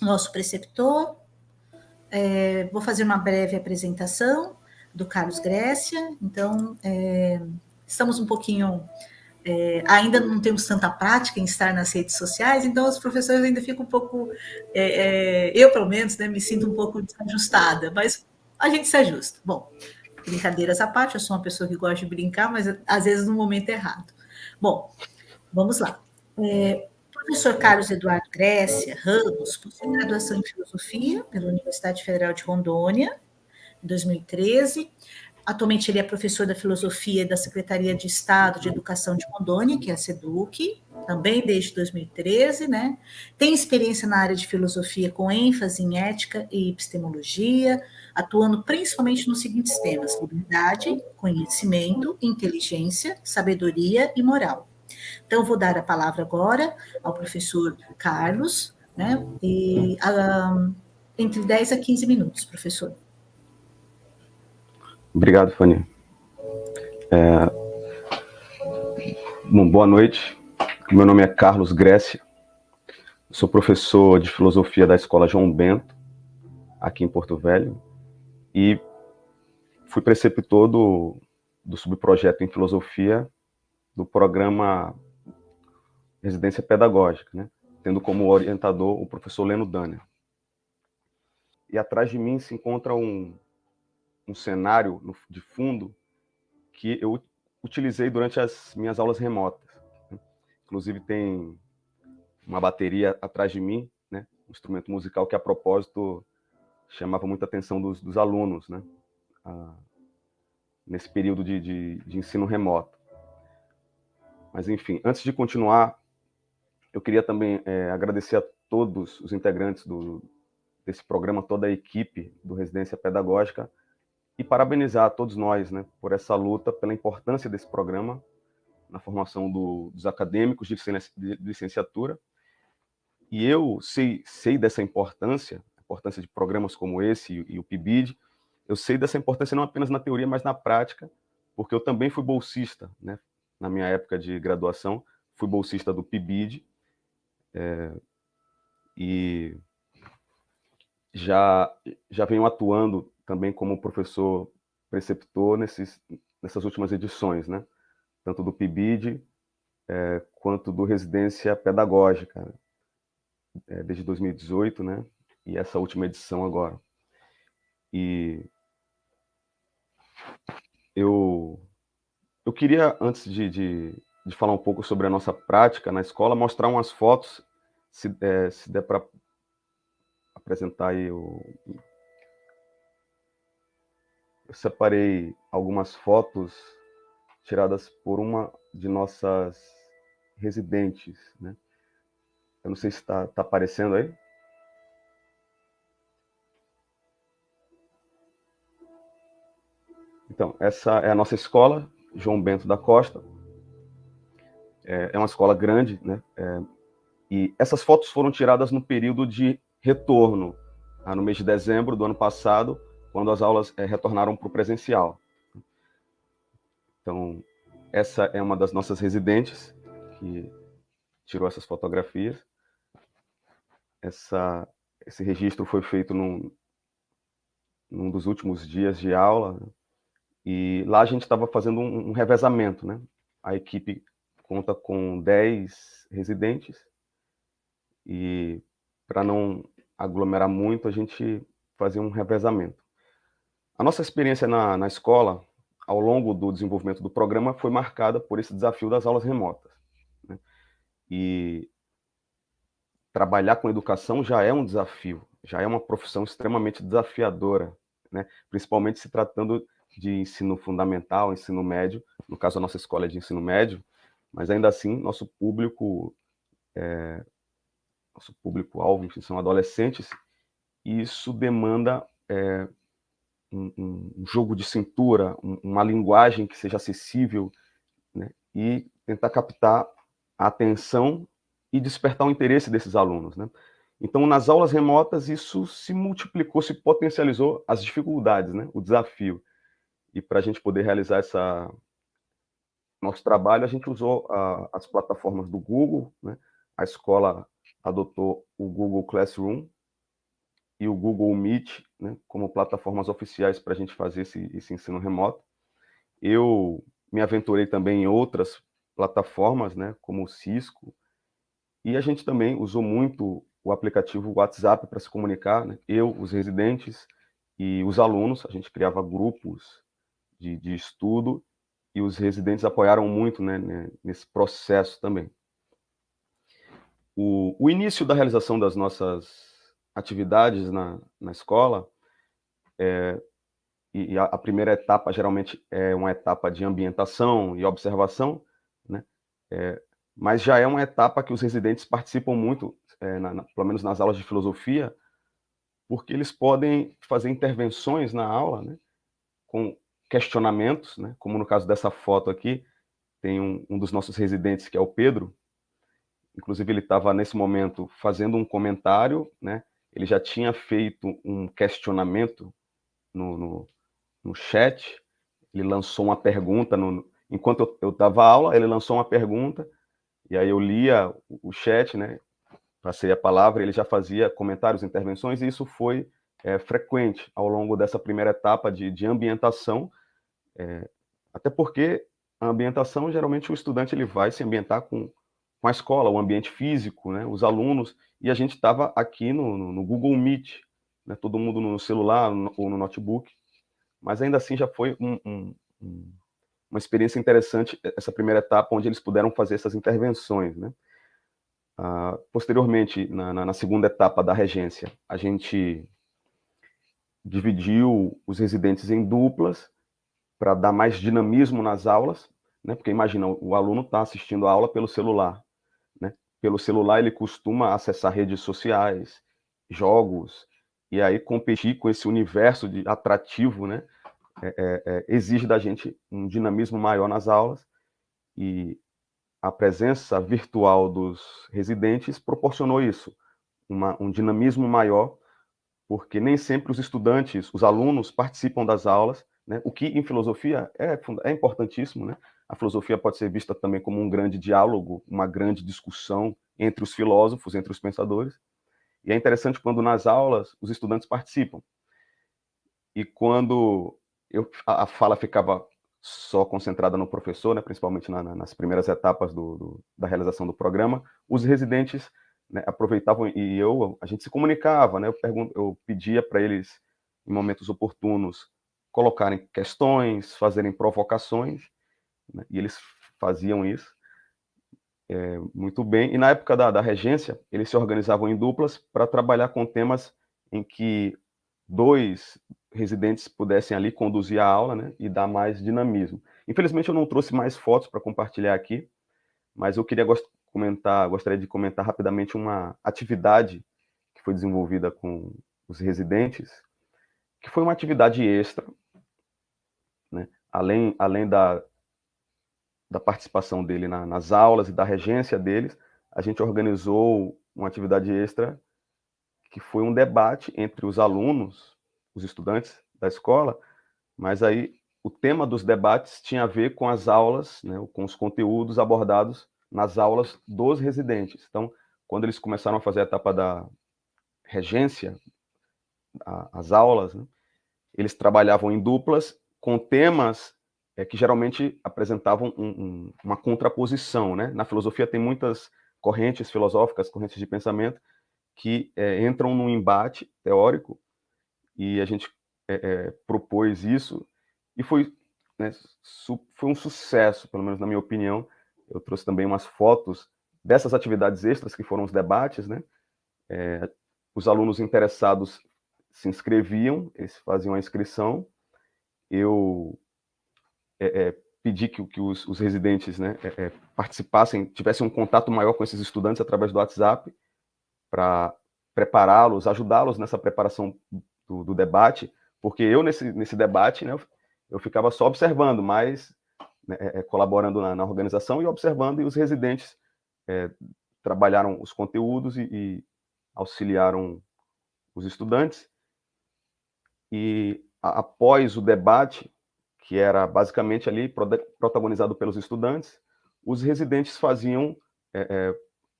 nosso preceptor. Vou fazer uma breve apresentação do Carlos Grécia. Então, estamos um pouquinho... ainda não temos tanta prática em estar nas redes sociais, então os professores ainda ficam um pouco... eu, pelo menos, né, me sinto um pouco desajustada, mas a gente se ajusta. Bom, brincadeiras à parte, eu sou uma pessoa que gosta de brincar, mas às vezes no momento errado. Bom, vamos lá. Professor Carlos Eduardo Grécia Ramos possui graduação em Filosofia pela Universidade Federal de Rondônia, em 2013. Atualmente ele é professor da Filosofia da Secretaria de Estado de Educação de Rondônia, que é a SEDUC, também desde 2013, né? Tem experiência na área de filosofia com ênfase em ética e epistemologia, atuando principalmente nos seguintes temas: liberdade, conhecimento, inteligência, sabedoria e moral. Então, vou dar a palavra agora ao professor Carlos, né? Entre 10 a 15 minutos, professor. Obrigado, Fanny. Boa noite. Meu nome é Carlos Grécia. Sou professor de filosofia da Escola João Bento, aqui em Porto Velho, e fui preceptor do subprojeto em filosofia do programa Residência Pedagógica, né? Tendo como orientador o professor Leno Danner. E atrás de mim se encontra um cenário de fundo que eu utilizei durante as minhas aulas remotas. Inclusive tem uma bateria atrás de mim, né? Um instrumento musical que, a propósito, chamava muita atenção dos alunos, né? Nesse período de ensino remoto. Mas, enfim, antes de continuar, eu queria também agradecer a todos os integrantes desse programa, toda a equipe do Residência Pedagógica, e parabenizar a todos nós, né, por essa luta, pela importância desse programa na formação dos acadêmicos de licenciatura. E eu sei dessa importância, a importância de programas como esse e o PIBID. Eu sei dessa importância não apenas na teoria, mas na prática, porque eu também fui bolsista, né? Na minha época de graduação, fui bolsista do PIBID, e já venho atuando também como professor preceptor nessas últimas edições, né? Tanto do PIBID quanto do Residência Pedagógica, desde 2018, né? E essa última edição agora. E eu queria, antes de falar um pouco sobre a nossa prática na escola, mostrar umas fotos, se der para apresentar aí. Eu separei algumas fotos tiradas por uma de nossas residentes, né? Eu não sei se está aparecendo aí. Então, essa é a nossa escola, João Bento da Costa. É uma escola grande, né? E essas fotos foram tiradas no período de retorno, no mês de dezembro do ano passado, quando as aulas retornaram para o presencial. Então, essa é uma das nossas residentes que tirou essas fotografias. Esse registro foi feito num dos últimos dias de aula, né? E lá a gente estava fazendo um revezamento, né? A equipe conta com 10 residentes, e para não aglomerar muito, a gente fazia um revezamento. A nossa experiência na escola, ao longo do desenvolvimento do programa, foi marcada por esse desafio das aulas remotas, né? E trabalhar com educação já é um desafio, já é uma profissão extremamente desafiadora, né? Principalmente se tratando de ensino fundamental, ensino médio. No caso, a nossa escola é de ensino médio, mas ainda assim, nosso público-alvo, são adolescentes, e isso demanda um jogo de cintura, uma linguagem que seja acessível, né? E tentar captar a atenção e despertar o interesse desses alunos, né? Então, nas aulas remotas, isso se multiplicou, se potencializou as dificuldades, né? O desafio. E para a gente poder realizar nosso trabalho, a gente usou as plataformas do Google, né? A escola adotou o Google Classroom, e o Google Meet, né, como plataformas oficiais para a gente fazer esse ensino remoto. Eu me aventurei também em outras plataformas, né, como o Cisco, e a gente também usou muito o aplicativo WhatsApp para se comunicar, né? Eu, os residentes e os alunos, a gente criava grupos de estudo e os residentes apoiaram muito, né, nesse processo também. O início da realização das nossas atividades na escola, e a primeira etapa geralmente é uma etapa de ambientação e observação, né? Mas já é uma etapa que os residentes participam muito, pelo menos nas aulas de filosofia, porque eles podem fazer intervenções na aula, né, com questionamentos, né, como no caso dessa foto aqui, tem um dos nossos residentes, que é o Pedro, inclusive ele estava nesse momento fazendo um comentário, né, ele já tinha feito um questionamento no chat, ele lançou uma pergunta, enquanto eu dava aula, ele lançou uma pergunta, e aí eu lia o chat, né, passei a palavra, ele já fazia comentários, intervenções, e isso foi frequente ao longo dessa primeira etapa de ambientação, até porque a ambientação, geralmente o estudante ele vai se ambientar com a escola, o ambiente físico, né, os alunos, e a gente estava aqui no Google Meet, né, todo mundo no celular ou no notebook, mas ainda assim já foi uma experiência interessante essa primeira etapa, onde eles puderam fazer essas intervenções, né. Posteriormente, na segunda etapa da regência, a gente dividiu os residentes em duplas para dar mais dinamismo nas aulas, né? Porque imagina, o aluno está assistindo a aula pelo celular, né? Pelo celular ele costuma acessar redes sociais, jogos, e aí competir com esse universo atrativo, né? Exige da gente um dinamismo maior nas aulas, e a presença virtual dos residentes proporcionou isso, um dinamismo maior, porque nem sempre os estudantes, os alunos participam das aulas, né? O que em filosofia é importantíssimo, né? A filosofia pode ser vista também como um grande diálogo, uma grande discussão entre os filósofos, entre os pensadores, e é interessante quando nas aulas os estudantes participam. E quando a fala ficava só concentrada no professor, né, principalmente nas primeiras etapas da realização do programa, os residentes, né, aproveitavam e a gente se comunicava, né, eu pedia para eles, em momentos oportunos, colocarem questões, fazerem provocações, né, e eles faziam isso muito bem. E na época da regência, eles se organizavam em duplas para trabalhar com temas em que dois residentes pudessem ali conduzir a aula, né, e dar mais dinamismo. Infelizmente eu não trouxe mais fotos para compartilhar aqui, mas eu gostaria de comentar rapidamente uma atividade que foi desenvolvida com os residentes, que foi uma atividade extra, né, além da participação dele nas aulas e da regência deles, a gente organizou uma atividade extra que foi um debate entre os alunos, os estudantes da escola, mas aí o tema dos debates tinha a ver com as aulas, né, com os conteúdos abordados nas aulas dos residentes. Então, quando eles começaram a fazer a etapa da regência, as aulas, né, eles trabalhavam em duplas com temas que geralmente apresentavam uma contraposição, né? Na filosofia tem muitas correntes filosóficas, correntes de pensamento, que entram num embate teórico, e a gente propôs isso, e foi, né, foi um sucesso, pelo menos na minha opinião. Eu trouxe também umas fotos dessas atividades extras, que foram os debates, né? Os alunos interessados se inscreviam, eles faziam a inscrição, eu pedi que os residentes, né, participassem, tivessem um contato maior com esses estudantes através do WhatsApp, para prepará-los, ajudá-los nessa preparação do debate, porque eu, nesse debate, né, eu ficava só observando, mas né, colaborando na organização e observando, e os residentes trabalharam os conteúdos e auxiliaram os estudantes. E após o debate, que era basicamente ali protagonizado pelos estudantes, os residentes faziam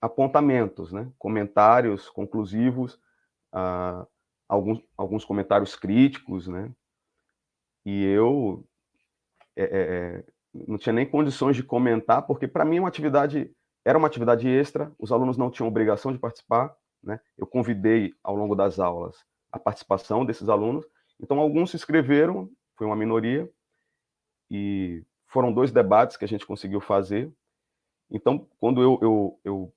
apontamentos, né, comentários conclusivos alguns comentários críticos, né? E eu não tinha nem condições de comentar, porque para mim era uma atividade extra, os alunos não tinham obrigação de participar, né? Eu convidei ao longo das aulas a participação desses alunos, então alguns se inscreveram, foi uma minoria, e foram 2 debates que a gente conseguiu fazer. Então, quando eu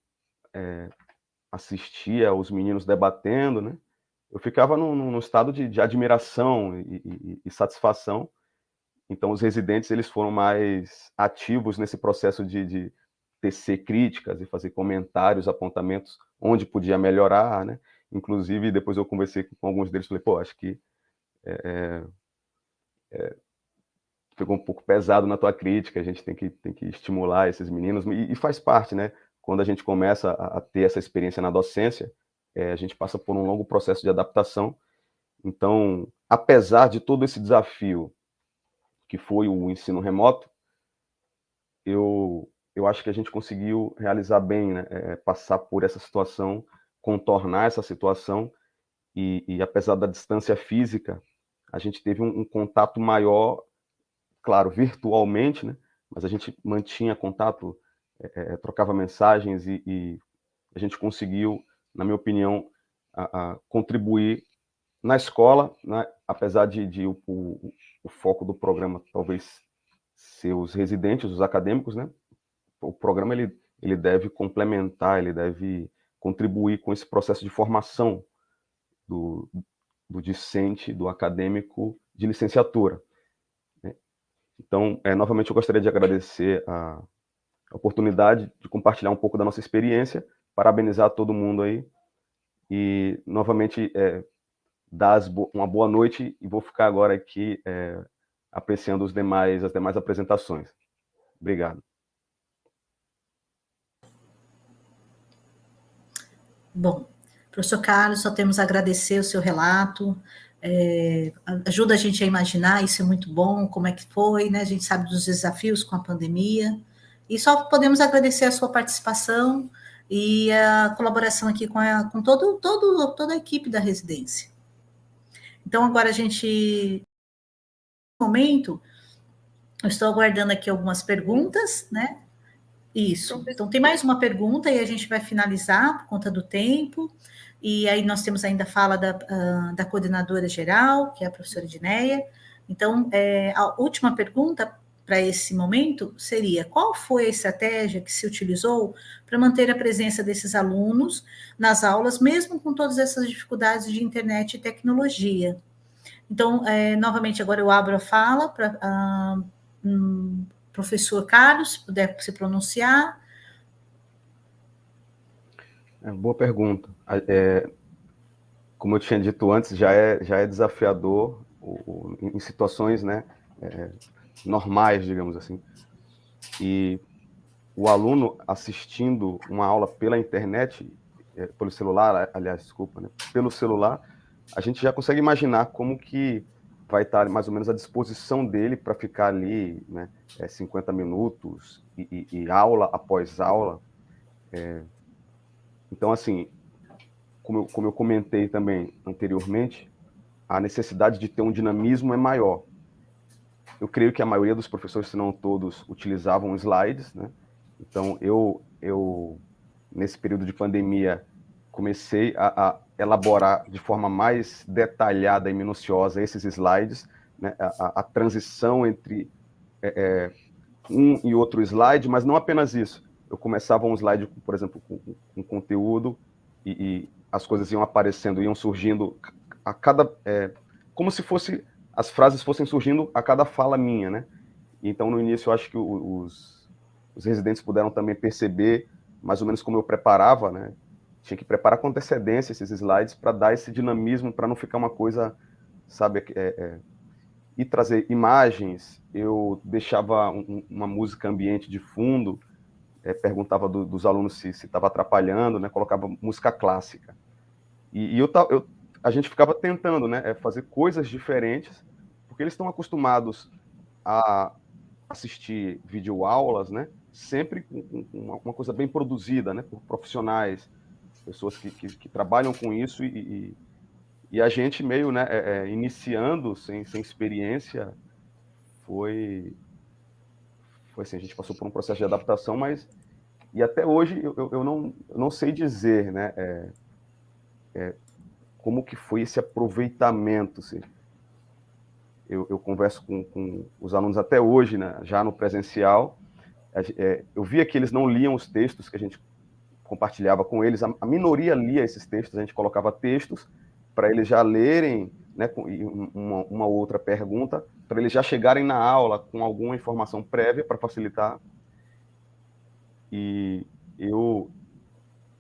assistia os meninos debatendo, né, eu ficava num estado de admiração e satisfação. Então, os residentes eles foram mais ativos nesse processo de tecer críticas e fazer comentários, apontamentos onde podia melhorar, né? Inclusive, depois eu conversei com alguns deles, falei, pô, acho que ficou um pouco pesado na tua crítica, a gente tem que estimular esses meninos, e faz parte, né? Quando a gente começa a ter essa experiência na docência, a gente passa por um longo processo de adaptação. Então, apesar de todo esse desafio que foi o ensino remoto, eu acho que a gente conseguiu realizar bem, né? Passar por essa situação, contornar essa situação, e apesar da distância física, a gente teve um contato maior, claro, virtualmente, né? Mas a gente mantinha contato, trocava mensagens, e a gente conseguiu, na minha opinião, contribuir na escola, né? Apesar de o foco do programa talvez ser os residentes, os acadêmicos, né? O programa ele deve complementar, ele deve contribuir com esse processo de formação do, do discente, do acadêmico de licenciatura, né? Então, novamente, eu gostaria de agradecer a oportunidade de compartilhar um pouco da nossa experiência, parabenizar todo mundo aí, e, novamente, dar uma boa noite, e vou ficar agora aqui apreciando as demais apresentações. Obrigado. Bom, professor Carlos, só temos a agradecer o seu relato, ajuda a gente a imaginar, isso é muito bom, como é que foi, né? A gente sabe dos desafios com a pandemia, e só podemos agradecer a sua participação e a colaboração aqui com toda a equipe da residência. Então, agora a gente, no momento, eu estou aguardando aqui algumas perguntas, né? Isso. Então, tem mais uma pergunta e a gente vai finalizar por conta do tempo. E aí nós temos ainda a fala da coordenadora geral, que é a professora Edneia. Então, a última pergunta para esse momento seria: qual foi a estratégia que se utilizou para manter a presença desses alunos nas aulas, mesmo com todas essas dificuldades de internet e tecnologia? Então, novamente, agora eu abro a fala para professor Carlos, se puder se pronunciar. Boa pergunta. Como eu tinha dito antes, já é desafiador em situações, né, normais, digamos assim. E o aluno assistindo uma aula pela internet, pelo celular, aliás, desculpa, né, pelo celular, a gente já consegue imaginar como que vai estar mais ou menos à disposição dele para ficar ali, né, 50 minutos, e aula após aula. Então, assim, como eu comentei também anteriormente, a necessidade de ter um dinamismo é maior. Eu creio que a maioria dos professores, se não todos, utilizavam slides, né? Então, eu nesse período de pandemia, comecei a elaborar de forma mais detalhada e minuciosa esses slides, né? A transição entre um e outro slide, mas não apenas isso. Eu começava um slide, por exemplo, com conteúdo, e as coisas iam aparecendo, iam surgindo a cada... como se as frases fossem surgindo a cada fala minha, né? Então, no início, eu acho que os residentes puderam também perceber mais ou menos como eu preparava, né? Tinha que preparar com antecedência esses slides para dar esse dinamismo, para não ficar uma coisa, sabe, e trazer imagens. Eu deixava uma música ambiente de fundo, perguntava dos alunos se estava atrapalhando, né? Colocava música clássica. E a gente ficava tentando, né, fazer coisas diferentes, porque eles estão acostumados a assistir videoaulas, né, sempre com uma coisa bem produzida, né, por profissionais, pessoas que trabalham com isso, e E a gente meio, né, iniciando, sem experiência, foi assim, a gente passou por um processo de adaptação, mas e até hoje eu não sei dizer, né, como que foi esse aproveitamento. Assim. Eu converso com os alunos até hoje, né, já no presencial, eu via que eles não liam os textos que a gente compartilhava com eles, a minoria lia esses textos, a gente colocava textos para eles já lerem, né, uma outra pergunta, para eles já chegarem na aula com alguma informação prévia para facilitar. E eu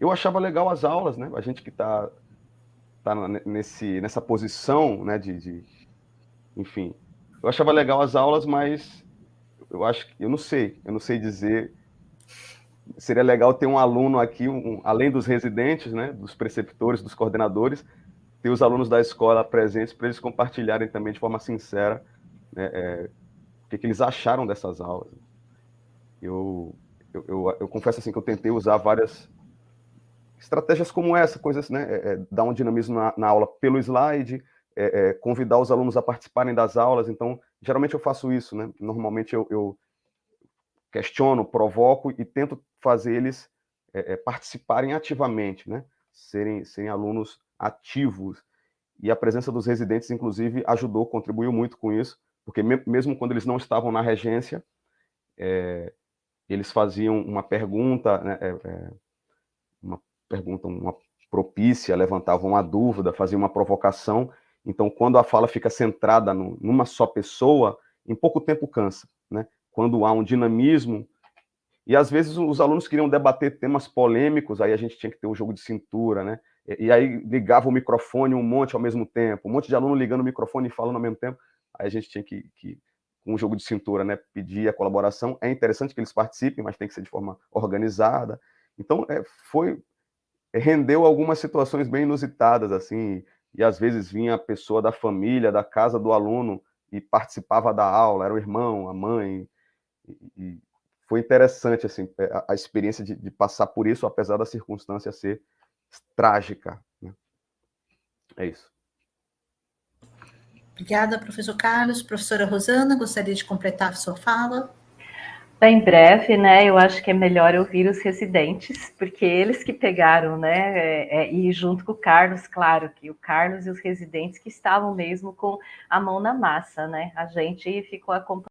achava legal as aulas, né? A gente que está nessa posição, né, enfim, eu achava legal as aulas, mas eu acho que eu não sei dizer. Seria legal ter um aluno aqui, além dos residentes, né, dos preceptores, dos coordenadores, ter os alunos da escola presentes para eles compartilharem também de forma sincera, né, o que eles acharam dessas aulas. Eu confesso assim que eu tentei usar várias estratégias como essa, coisas, né, dar um dinamismo na aula pelo slide, convidar os alunos a participarem das aulas. Então, geralmente eu faço isso, né? Normalmente eu questiono, provoco e tento fazer eles participarem ativamente, né? Serem alunos ativos. E a presença dos residentes, inclusive, ajudou, contribuiu muito com isso, porque mesmo quando eles não estavam na regência, eles faziam uma pergunta, né, uma propícia, levantavam uma dúvida, faziam uma provocação. Então, quando a fala fica centrada numa só pessoa, em pouco tempo cansa, né? Quando há um dinamismo, e às vezes os alunos queriam debater temas polêmicos, aí a gente tinha que ter um jogo de cintura, né? E aí ligava o microfone um monte ao mesmo tempo, um monte de aluno ligando o microfone e falando ao mesmo tempo, aí a gente tinha que com um jogo de cintura, né, pedir a colaboração. É interessante que eles participem, mas tem que ser de forma organizada. Então, rendeu algumas situações bem inusitadas, assim, e às vezes vinha a pessoa da família, da casa do aluno, e participava da aula, era o irmão, a mãe, e foi interessante, assim, a experiência de passar por isso, apesar da circunstância ser trágica, né? É isso. Obrigada, professor Carlos. Professora Rosana, gostaria de completar a sua fala? Bem breve, né? Eu acho que é melhor ouvir os residentes, porque eles que pegaram, né? E junto com o Carlos, claro, que o Carlos e os residentes que estavam mesmo com a mão na massa, né? A gente ficou acompanhando